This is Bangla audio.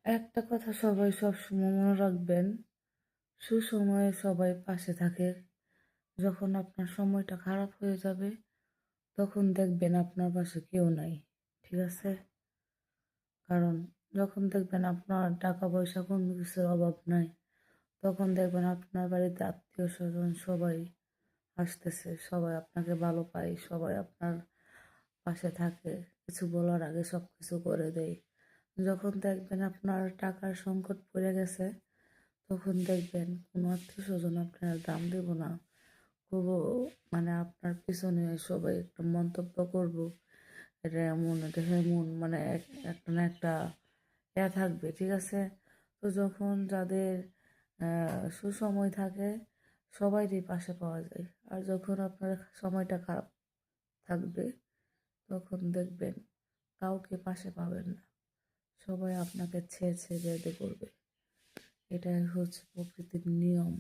একটা কথা সবাই সবসময় মনে রাখবেন, সুসময়ে সবাই পাশে থাকে। যখন আপনার সময়টা খারাপ হয়ে যাবে, তখন দেখবেন আপনার পাশে কেউ নাই। ঠিক আছে? কারণ যখন দেখবেন আপনার টাকা পয়সা কোনো কিছুর অভাব নাই, তখন দেখবেন আপনার বাড়িতে আত্মীয়-স্বজন সবাই আসতেছে, সবাই আপনাকে ভালো পায়, সবাই আপনার পাশে থাকে। কিছু বলার আগে সবকিছু করে দেয়। যখন দেখবেন আপনার টাকার সংকট পড়ে গেছে, তখন দেখবেন কোনো আত্মীয়-স্বজন আপনার দাম দিব না। খুব মানে আপনার পিছনে সবাই একটা মন্তব্য করব, এটা এমন, এটা হেমন, মানে একটা না একটা থাকবে। ঠিক আছে? তো যখন যাদের সুসময় থাকে, সবাইরই পাশে পাওয়া যায়। আর যখন আপনার সময়টা খারাপ থাকবে, তখন দেখবেন কাউকে পাশে পাবেন না। সবাই আপনাকে ছেড়ে ছেড়ে যেতে করবে। এটাই হচ্ছে প্রকৃতির নিয়ম।